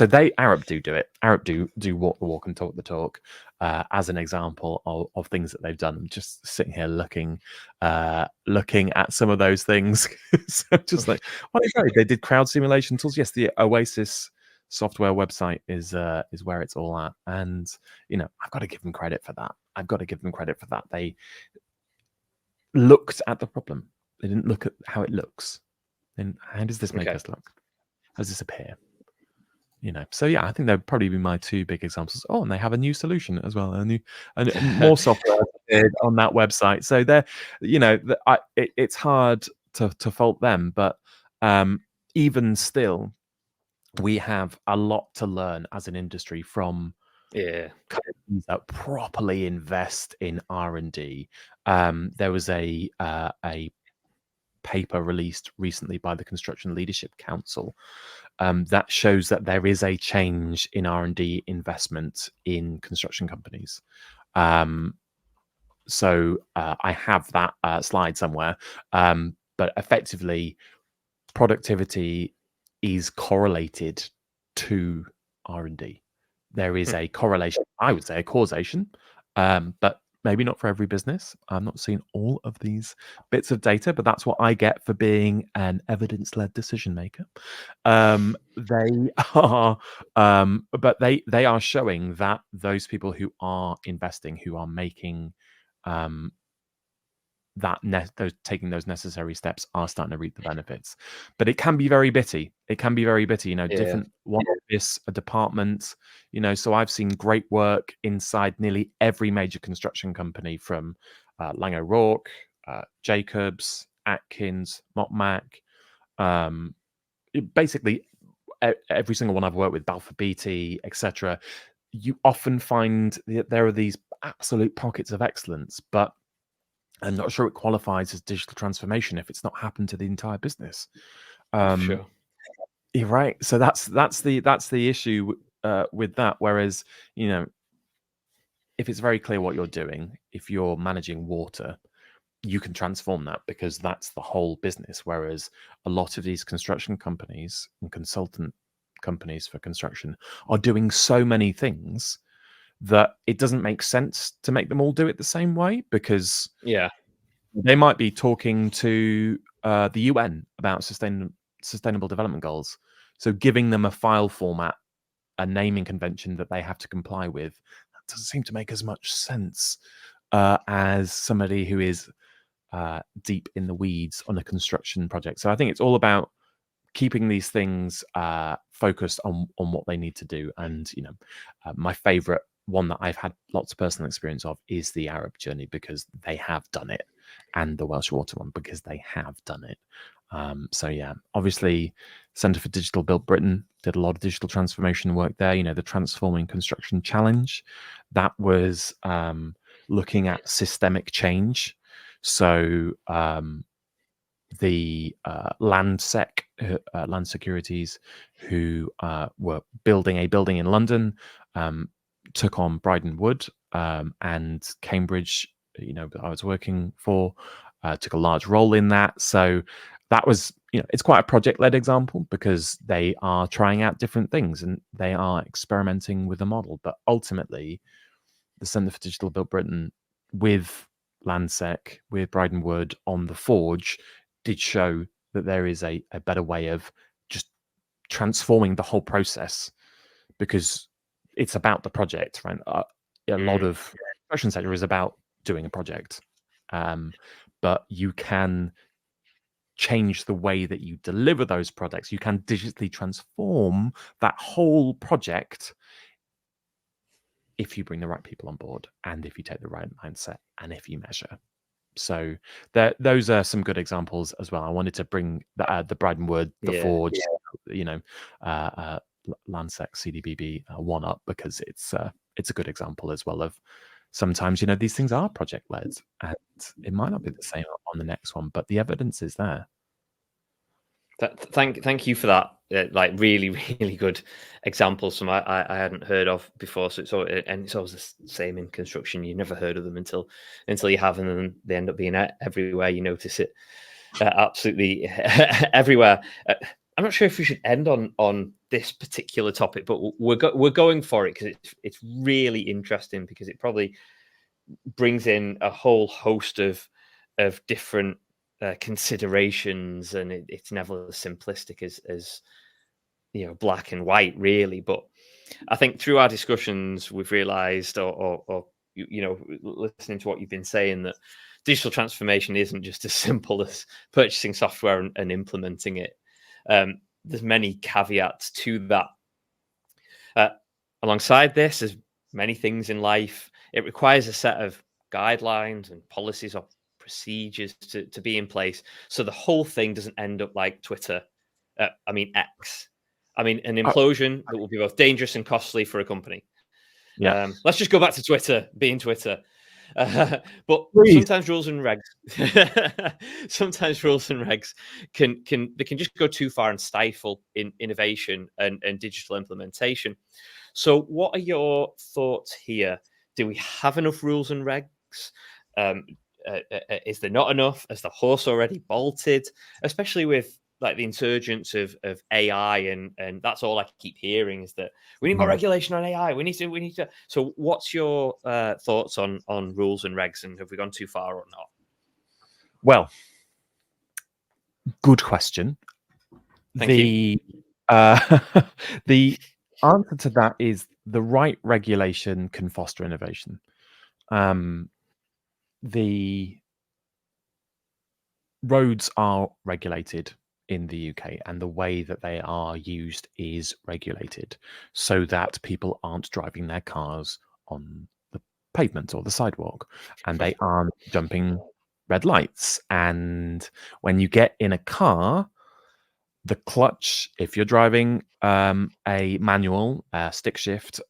Arup do it. Arup do walk the walk and talk the talk. As an example of things that they've done. I'm just sitting here looking at some of those things. So just like, they did crowd simulation tools. Yes, the Oasis software website is where it's all at, and I've got to give them credit for that. They looked at the problem. They didn't look at how it looks. And how does this make us look? How does this appear? So yeah, I think they'd probably be my two big examples. Oh, and they have a new solution as well, and more software on that website. So they're, it's hard to fault them, but even still, we have a lot to learn as an industry from companies that properly invest in R&D. There was a paper released recently by the Construction Leadership Council that shows that there is a change in R&D investment in construction companies. So I have that slide somewhere, but effectively productivity is correlated to R&D. There is a correlation, I would say a causation, but maybe not for every business. I'm not seeing all of these bits of data, but that's what I get for being an evidence-led decision maker. They are, but they are showing that those people who are investing, who are making taking those necessary steps, are starting to reap the benefits. But it can be very bitty. Different one office, a department, so I've seen great work inside nearly every major construction company, from Lang O'Rourke, Jacobs, Atkins, Motmac, basically every single one I've worked with, Balfour Beatty, etc. You often find that there are these absolute pockets of excellence, but I'm not sure it qualifies as digital transformation if it's not happened to the entire business. Sure. You're right. So that's the issue with that. Whereas, if it's very clear what you're doing, if you're managing water, you can transform that, because that's the whole business. Whereas a lot of these construction companies and consultant companies for construction are doing so many things that it doesn't make sense to make them all do it the same way, because they might be talking to the UN about sustainable development goals. So giving them a file format, a naming convention that they have to comply with, that doesn't seem to make as much sense as somebody who is deep in the weeds on a construction project. So I think it's all about keeping these things focused on what they need to do. And my favorite one that I've had lots of personal experience of is the Arup journey, because they have done it, and the Welsh Water one, because they have done it. So yeah, obviously Centre for Digital Built Britain did a lot of digital transformation work there. The Transforming Construction Challenge, that was looking at systemic change. So the Land Securities, who were building a building in London, took on Bryden Wood, and Cambridge, I was working for, took a large role in that. So that was, it's quite a project-led example, because they are trying out different things and they are experimenting with the model. But ultimately, the Centre for Digital Built Britain, with Landsec, with Bryden Wood on the Forge, did show that there is a better way of just transforming the whole process, because it's about the project, right? A lot of the construction sector is about doing a project, but you can change the way that you deliver those products. You can digitally transform that whole project if you bring the right people on board and if you take the right mindset and if you measure. So those are some good examples as well. I wanted to bring the Bride and Wood, the Forge, Landsec, CDBB one up because it's a good example as well of sometimes these things are project led and it might not be the same on the next one, but the evidence is there. Thank you for that. Like really, really good examples. Some I hadn't heard of before. So it's always the same in construction. You never heard of them until you have, and then they end up being everywhere. You notice it absolutely everywhere. I'm not sure if we should end on this particular topic, but we're going for it because it's really interesting because it probably brings in a whole host of different considerations, and it's never as simplistic as black and white, really. But I think through our discussions, we've realised, or listening to what you've been saying, that digital transformation isn't just as simple as purchasing software and implementing it. There's many caveats to that. Alongside this, there's many things in life. It requires a set of guidelines and policies or procedures to be in place, so the whole thing doesn't end up like Twitter. X. An implosion that will be both dangerous and costly for a company. Yeah. Let's just go back to Twitter being Twitter. But sometimes rules and regs can just go too far and stifle innovation and digital implementation. So what are your thoughts here? Do we have enough rules and regs? Is there not enough? Has the horse already bolted? Especially with like the insurgence of AI, and that's all I keep hearing is that we need more regulation on AI. We need to. So, what's your thoughts on rules and regs, and have we gone too far or not? Well, good question. Thank you. The answer to that is the right regulation can foster innovation. The roads are regulated in the UK, and the way that they are used is regulated so that people aren't driving their cars on the pavement or the sidewalk, and they aren't jumping red lights. And when you get in a car, the clutch, if you're driving a manual stick shift,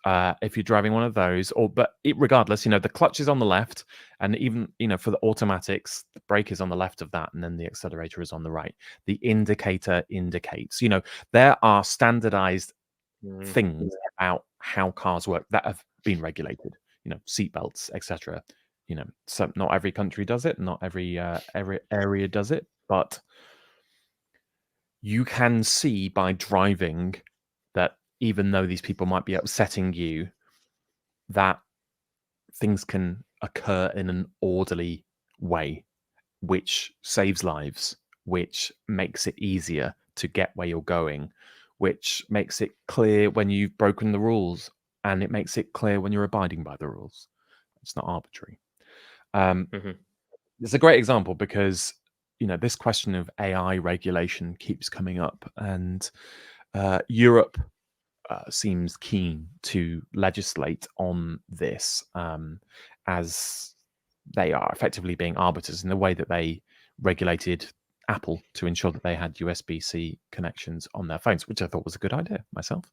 if you're driving one of those, regardless, the clutch is on the left, and even for the automatics, the brake is on the left of that, and then the accelerator is on the right. The indicator indicates. There are standardized things about how cars work that have been regulated. Seatbelts, etc. So not every country does it, not every area does it, but you can see by driving that even though these people might be upsetting you, that things can occur in an orderly way, which saves lives, which makes it easier to get where you're going, which makes it clear when you've broken the rules, and it makes it clear when you're abiding by the rules. It's not arbitrary. It's a great example because this question of AI regulation keeps coming up, and Europe seems keen to legislate on this, as they are effectively being arbiters in the way that they regulated Apple to ensure that they had USB-C connections on their phones, which I thought was a good idea myself.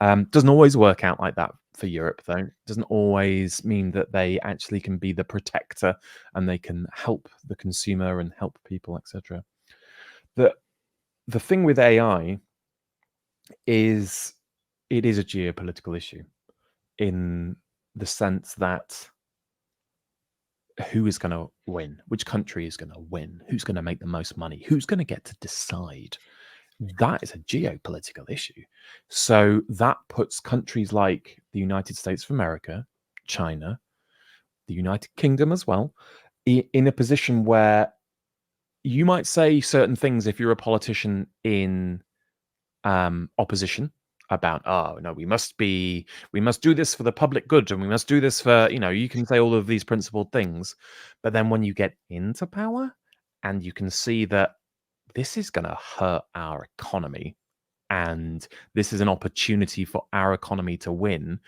Doesn't always work out like that for Europe, though. Doesn't always mean that they actually can be the protector and they can help the consumer and help people, etc. The thing with AI is it is a geopolitical issue in the sense that who is going to win? Which country is going to win? Who's going to make the most money? Who's going to get to decide? That is a geopolitical issue. So that puts countries like the United States of America, China, the United Kingdom as well, in a position where you might say certain things if you're a politician in opposition about, oh no, we must do this for the public good, and we must do this for, you can say all of these principled things, but then when you get into power and you can see that this is going to hurt our economy, and this is an opportunity for our economy to win.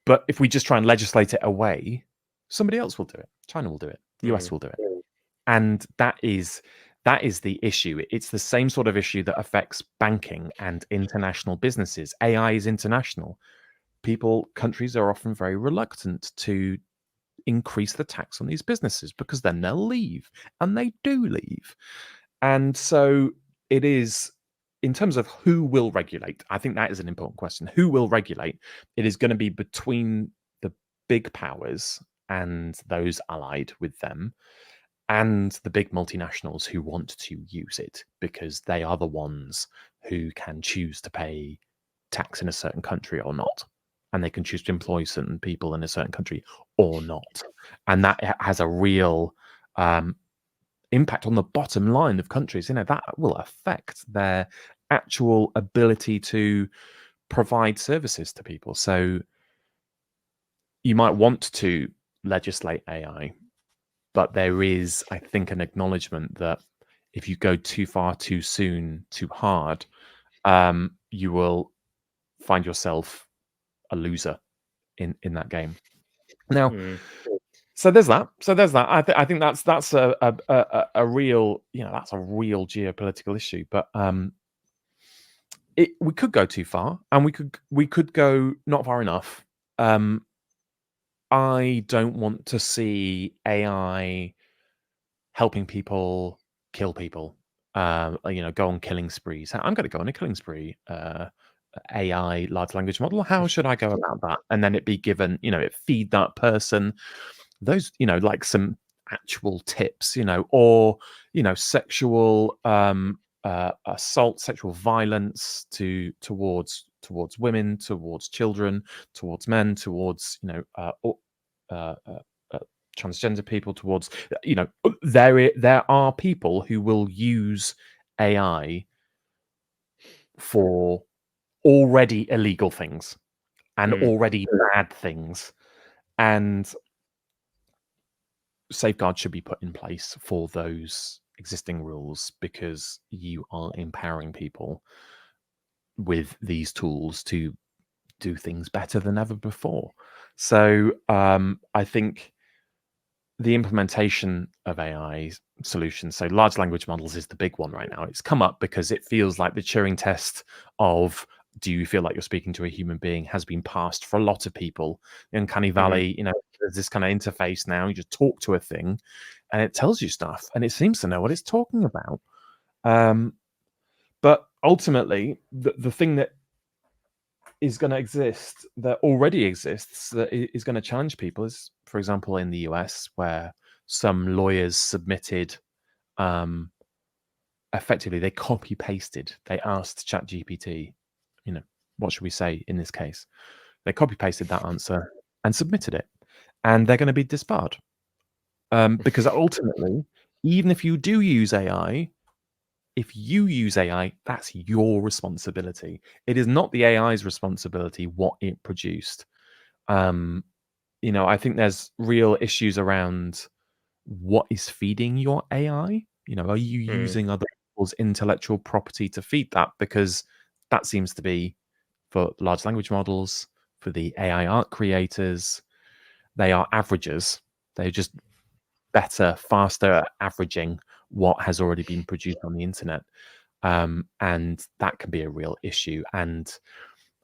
But if we just try and legislate it away, somebody else will do it. China will do it. The US will do it. And that is the issue. It's the same sort of issue that affects banking and international businesses. AI is international. Countries are often very reluctant to increase the tax on these businesses because then they'll leave, and they do leave. And so it is, in terms of who will regulate, I think that is an important question. Who will regulate? It is going to be between the big powers and those allied with them, and the big multinationals who want to use it because they are the ones who can choose to pay tax in a certain country or not. And they can choose to employ certain people in a certain country or not. And that has a real impact on the bottom line of countries. That will affect their actual ability to provide services to people. So you might want to legislate AI, but there is, I think, an acknowledgement that if you go too far, too soon, too hard, you will find yourself a loser in that game. Now, so there's that. I think that's a real, that's a real geopolitical issue. But we could go too far, and we could go not far enough. I don't want to see AI helping people kill people, go on killing sprees. I'm going to go on a killing spree. AI large language model. How should I go about that? And then it be given, it feed that person those, like some actual tips, or sexual assault, sexual violence towards women, towards children, towards men, towards transgender people, towards there are people who will use AI for already illegal things and already bad things, and safeguards should be put in place for those existing rules, because you are empowering people with these tools to do things better than ever before. So I think the implementation of AI solutions, so large language models is the big one right now. It's come up because it feels like the Turing test of, do you feel like you're speaking to a human being, has been passed for a lot of people. In Uncanny Valley, there's this kind of interface now. You just talk to a thing and it tells you stuff, and it seems to know what it's talking about. But ultimately, the thing that is going to exist, that already exists, that is going to challenge people is, for example, in the US, where some lawyers submitted, effectively, they copy pasted. They asked ChatGPT, what should we say in this case? They copy pasted that answer and submitted it, and they're going to be disbarred, because ultimately, even if you do use AI, if you use AI, that's your responsibility. It is not the AI's responsibility what it produced. I think there's real issues around what is feeding your AI. Are you using other people's intellectual property to feed that? Because that seems to be, for large language models, for the AI art creators, they are averagers. They're just better, faster at averaging what has already been produced on the internet. And that can be a real issue. And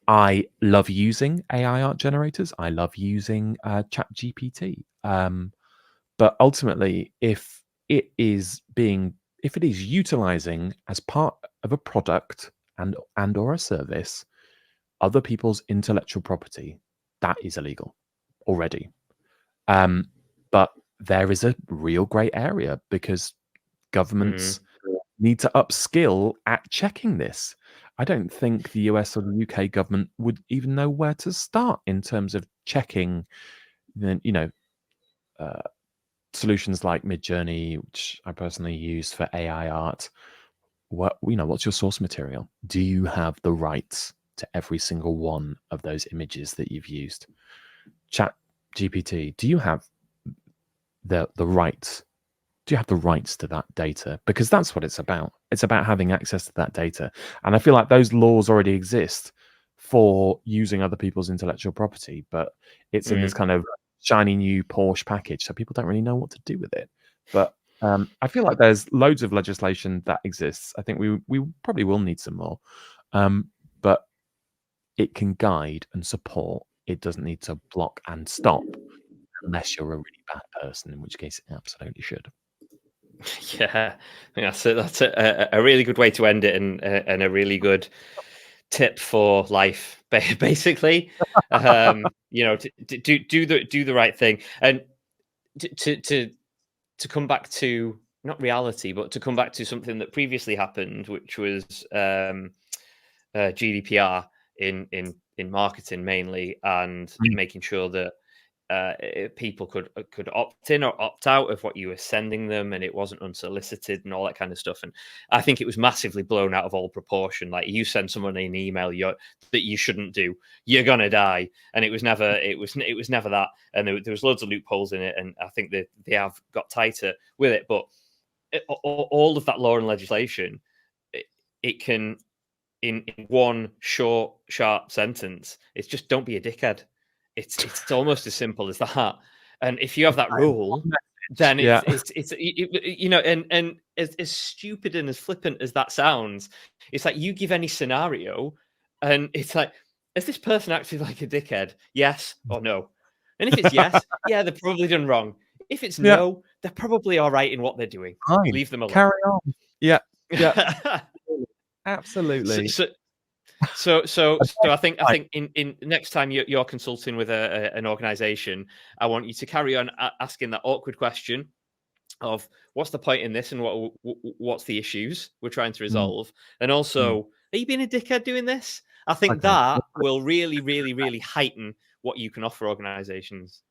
I love using AI art generators. I love using Chat GPT. But ultimately, if it is utilizing as part of a product and or a service other people's intellectual property, that is illegal already. But there is a real grey area, because governments need to upskill at checking this. I don't think the US or the UK government would even know where to start in terms of checking, solutions like Midjourney, which I personally use for AI art. What's your source material? Do you have the rights to every single one of those images that you've used? Chat GPT, do you have the rights do you have the rights to that data? Because that's what it's about. It's about having access to that data. And I feel like those laws already exist for using other people's intellectual property, but it's in this Mm. kind of shiny new Porsche package, so people don't really know what to do with it. But I feel like there's loads of legislation that exists. I think we probably will need some more, but it can guide and support. It doesn't need to block and stop unless you're a really bad person, in which case it absolutely should. Yeah, I think that's a really good way to end it, and a really good tip for life, basically. You know, do the right thing, and to come back to not reality, but to come back to something that previously happened, which was GDPR in marketing mainly, and Mm. making sure that people could opt in or opt out of what you were sending them, and it wasn't unsolicited and all that kind of stuff. And I think it was massively blown out of all proportion. Like, you send someone an email that you shouldn't do, you're gonna die, and it was never that. And there was loads of loopholes in it, and I think they have got tighter with it. But all of that law and legislation, it can, in one short, sharp sentence, it's just don't be a dickhead. It's almost as simple as that. And if you have that rule, then Yeah. you know, and as stupid and as flippant as that sounds, it's like you give any scenario, and it's like, is this person actually like a dickhead? Yes or no? And if it's yes, yeah, they're probably done wrong. If it's Yeah. no, they're probably all right in what they're doing. Fine. Leave them alone. Carry on. Yeah. Yeah. so, Absolutely. so so I Right. think in next time you're consulting with an organization, I want you to carry on asking that awkward question of what's the point in this, and what's the issues we're trying to Mm, resolve, and mm. also, are you being a dickhead doing this? I think Okay. that will really, really, really heighten what you can offer organizations.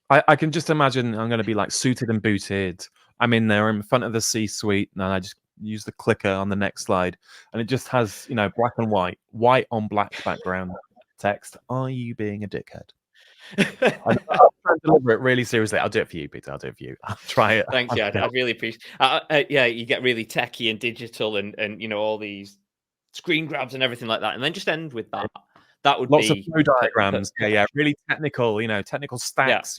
I can just imagine I'm going to be like suited and booted. I'm in there in front of the C-suite, and I just use the clicker on the next slide, and it just has, black and white on black background text. Are you being a dickhead? I'll try and deliver it really seriously. I'll do it for you, Peter. I'll do it for you. I'll try it. Thanks, yeah, I'd really appreciate. Yeah, you get really techie and digital, and all these screen grabs and everything like that, and then just end with that. That would Lots of be flow diagrams. Yeah, yeah. Really technical, technical yeah, stacks,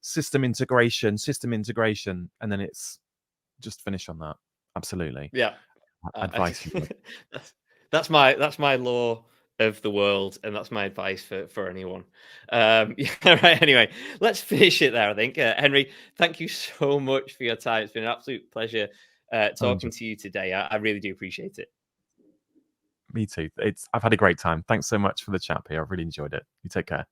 system integration, and then it's just finish on that. Absolutely. yeah. Advice. That's that's my law of the world, and that's my advice for anyone. Yeah, right. Anyway, let's finish it there. I think, Henry, thank you so much for your time. It's been an absolute pleasure talking to you today. I really do appreciate it. Me too. I've had a great time. Thanks so much for the chat here. I've really enjoyed it. You take care.